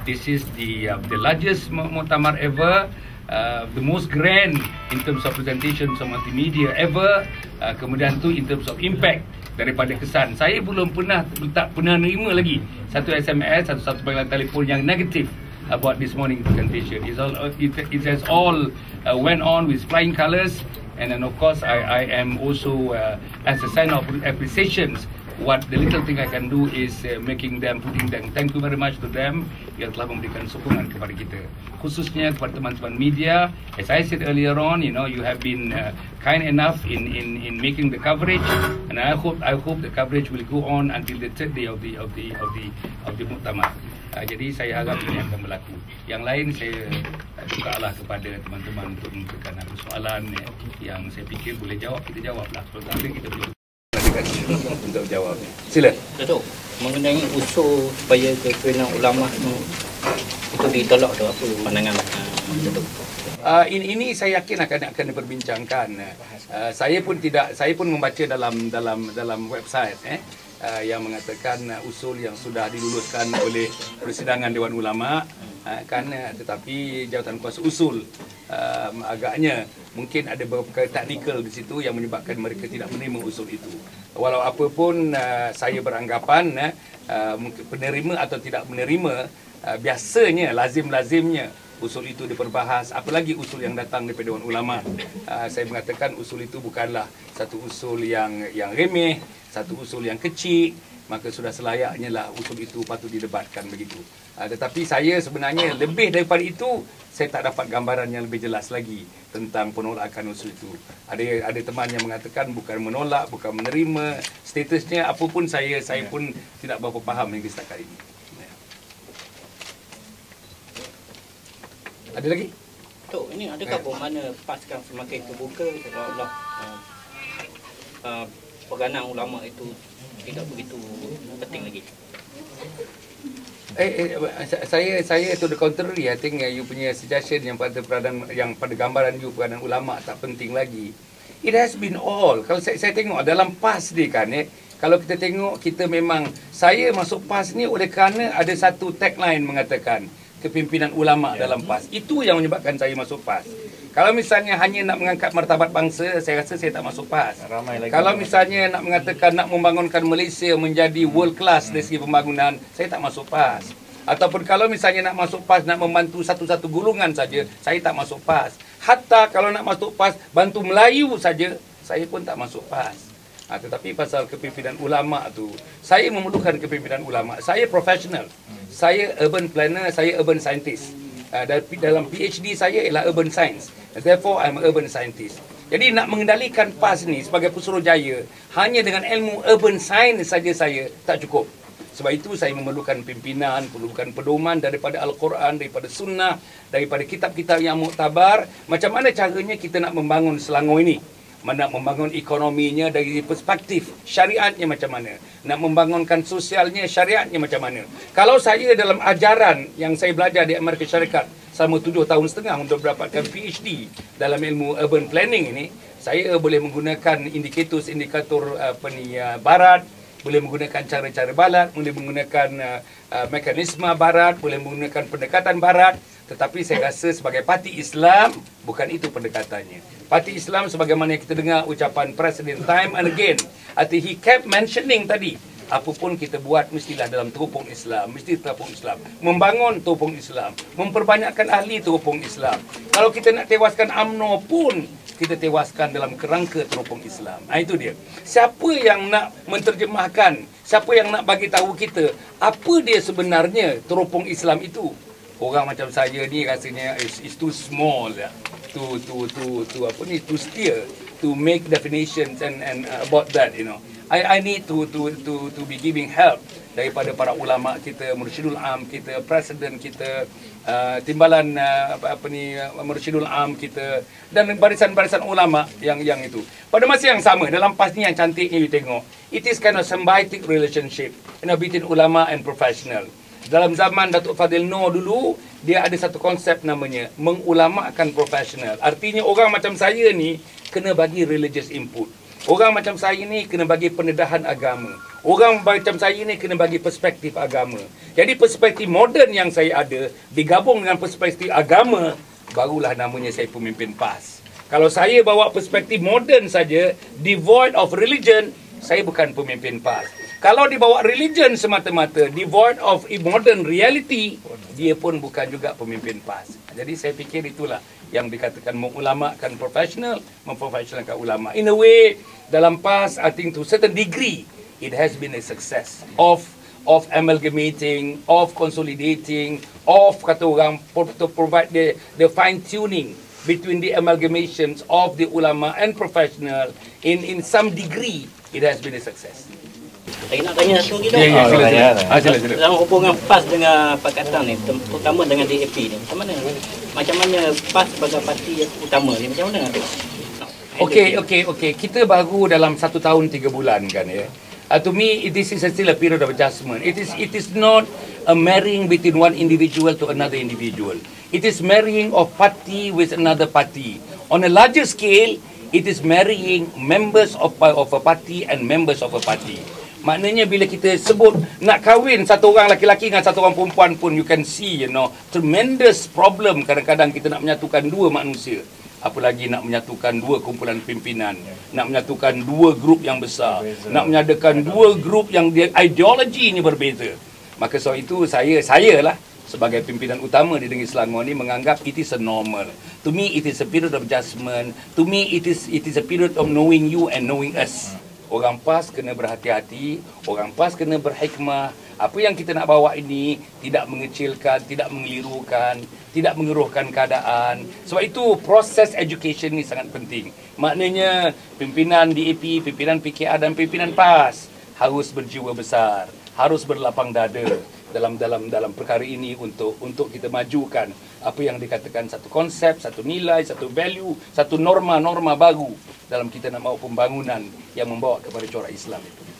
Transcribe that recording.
this is the largest muktamar ever. The most grand in terms of presentation of multimedia ever. Kemudian tu in terms of impact daripada kesan. Saya belum pernah tak pernah nerima lagi satu SMS, satu panggilan telefon yang negatif about this morning presentation. It has all went on with flying colours, and then of course I am also as a sign of appreciation. What the little thing I can do is putting them. Thank you very much to them yang telah memberikan sokongan kepada kita, khususnya kepada teman-teman media. As I said earlier on, you have been kind enough in making the coverage, and I hope the coverage will go on until the third day of the muktamar. Jadi saya harap ini akan berlaku. Yang lain saya bukalah kepada teman-teman untuk memberikan soalan yang saya fikir boleh jawab, kita jawablah. Kalau tak ada, kita boleh untuk jawab. Sila. Datuk, mengenai usul supaya kekenan ulama itu ditolak tu, apa pandangan Datuk? Ini saya yakin akan diperbincangkan. Saya pun membaca dalam website yang mengatakan usul yang sudah diluluskan oleh persidangan Dewan Ulama, tetapi jawatan kuasa usul agaknya mungkin ada beberapa teknikal di situ yang menyebabkan mereka tidak menerima usul itu. Walau apapun, saya beranggapan penerima atau tidak menerima, biasanya lazimnya usul itu diperbahas, apalagi usul yang datang daripada Dewan Ulama. Saya mengatakan usul itu bukanlah satu usul yang remeh, satu usul yang kecil, maka sudah selayaknya lah usul itu patut didebatkan begitu. Tetapi saya sebenarnya lebih daripada itu, saya tak dapat gambaran yang lebih jelas lagi tentang penolakan usul itu. Ada teman yang mengatakan bukan menolak, bukan menerima, statusnya apapun saya pun tidak berapa faham hingga setakat ini. Ada lagi? Tok, ini adakah bermakna PAS kan semakin terbuka seolah-olah peranan ulama itu tidak begitu penting lagi? Saya to the contrary. I think you punya suggestion yang pada gambaran you peranan ulama tak penting lagi. It has been all. Kalau saya tengok dalam PAS ni kan, kalau kita tengok, kita memang, saya masuk PAS ni oleh kerana ada satu tagline mengatakan kepimpinan ulama dalam PAS. Itu yang menyebabkan saya masuk PAS. Kalau misalnya hanya nak mengangkat martabat bangsa, saya rasa saya tak masuk PAS. Kalau misalnya nak mengatakan nak membangunkan Malaysia menjadi world class dari segi pembangunan, saya tak masuk PAS. Ataupun kalau misalnya nak masuk PAS, nak membantu satu-satu golongan saja, saya tak masuk PAS. Hatta kalau nak masuk PAS, bantu Melayu saja, saya pun tak masuk PAS. Tetapi pasal kepimpinan ulama tu, saya memerlukan kepimpinan ulama. Saya profesional. Saya urban planner, saya urban scientist. Dalam PhD saya ialah urban science. Therefore, I'm an urban scientist. Jadi nak mengendalikan PAS ni sebagai Pusurujaya hanya dengan ilmu urban science saja saya tak cukup. Sebab itu saya memerlukan pimpinan, memerlukan pedoman daripada Al-Quran, daripada Sunnah, daripada kitab-kitab yang muktabar. Macam mana caranya kita nak membangun Selangor ini? Nak membangun ekonominya dari perspektif syariatnya macam mana, nak membangunkan sosialnya, syariatnya macam mana. Kalau saya dalam ajaran yang saya belajar di Amerika Syarikat selama 7 tahun setengah untuk mendapatkan PhD dalam ilmu urban planning ini, saya boleh menggunakan indikator barat, boleh menggunakan cara-cara barat, boleh menggunakan mekanisme barat, boleh menggunakan pendekatan barat. Tetapi saya rasa sebagai parti Islam, bukan itu pendekatannya. Parti Islam sebagaimana kita dengar ucapan Presiden time and again. He kept mentioning tadi, apapun kita buat mestilah dalam teropong Islam, mesti teropong Islam. Membangun teropong Islam, memperbanyakkan ahli teropong Islam. Kalau kita nak tewaskan UMNO pun, kita tewaskan dalam kerangka teropong Islam. Itu dia. Siapa yang nak menterjemahkan, siapa yang nak bagi tahu kita apa dia sebenarnya teropong Islam itu? Orang macam saya ni rasanya is too small to steer, to make definitions and about that, I need to be giving help daripada para ulama kita, Mursyidul Am kita, presiden kita, timbalan Mursyidul Am kita, dan barisan-barisan ulama yang itu. Pada masa yang sama, dalam PAS ni yang cantiknya you tengok, it is kind of symbiotic relationship between ulama and professional. Dalam zaman Datuk Fadil Noor dulu, dia ada satu konsep namanya mengulamakan profesional. Artinya orang macam saya ni kena bagi religious input. Orang macam saya ni kena bagi pendedahan agama. Orang macam saya ni kena bagi perspektif agama. Jadi perspektif moden yang saya ada digabung dengan perspektif agama, barulah namanya saya pemimpin PAS. Kalau saya bawa perspektif moden saja, devoid of religion, saya bukan pemimpin PAS. Kalau dibawa religion semata-mata, devoid of modern reality, dia pun bukan juga pemimpin PAS. Jadi saya fikir itulah yang dikatakan mengulamakan profesional, memprofesionalkan ulama. In a way, dalam PAS, I think to certain degree, it has been a success of amalgamating, of consolidating, of kata orang to provide the fine tuning between the amalgamations of the ulama and professional. In some degree, it has been a success. Saya nak tanya satu lagi dong. Sila. Dalam hubungan PAS dengan Pakatan ni, terutama dengan DAP ni, macam mana PAS sebagai parti yang utama ni, macam mana tu? Okey. Kita baru dalam 1 tahun 3 bulan kan ya. To me, this is still a period of adjustment. It is not a marrying between one individual to another individual. It is marrying of party with another party. On a larger scale, it is marrying members of a party and members of a party. Maknanya bila kita sebut nak kahwin satu orang laki-laki dengan satu orang perempuan pun, you can see, tremendous problem kadang-kadang kita nak menyatukan dua manusia. Apalagi nak menyatukan dua kumpulan pimpinan, nak menyatukan dua grup yang besar, nak menyatukan dua grup yang ideologinya berbeza. Maka sebab itu saya lah sebagai pimpinan utama di Negeri Selangor ni menganggap it is a normal. To me it is a period of adjustment. To me it is a period of knowing you and knowing us. Orang PAS kena berhati-hati, orang PAS kena berhikmah. Apa yang kita nak bawa ini tidak mengecilkan, tidak mengelirukan, tidak mengeruhkan keadaan. Sebab itu proses education ni sangat penting. Maknanya pimpinan DAP, pimpinan PKR dan pimpinan PAS harus berjiwa besar, harus berlapang dada dalam perkara ini untuk kita majukan apa yang dikatakan satu konsep, satu nilai, satu value, satu norma baru dalam kita nak mahu pembangunan yang membawa kepada corak Islam itu.